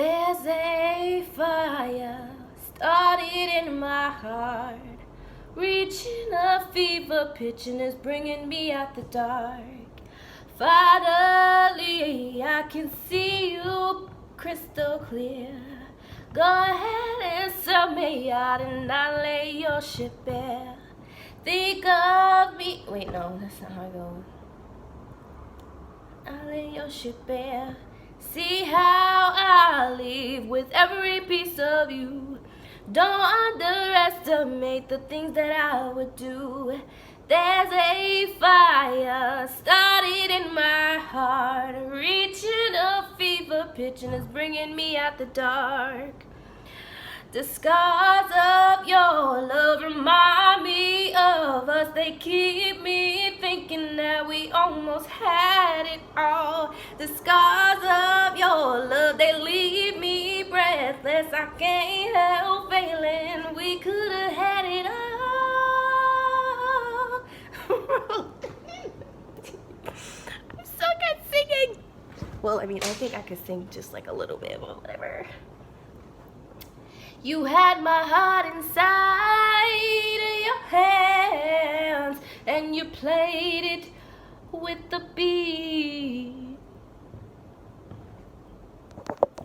There's a fire started in my heart, reaching a fever pitch and it's bringing me out the dark. Finally, I can see you crystal clear. Go ahead and sell me out and I'll lay your ship bare. Think of me. Wait, no, that's not how I go. I'll lay your ship bare. See how I leave with every piece of you. Don't underestimate the things that I would do. There's a fire started in my heart, reaching a fever pitch and it's bringing me out the dark. The scars of your love remind me of us. They keep me thinking that we almost had it all. The scars of your love, they leave me breathless. I can't help failing. We could have had it all. I'm so good singing. Well, I mean, I think I could sing just like a little bit, but whatever. You had my heart inside your hands, and you played it with the beat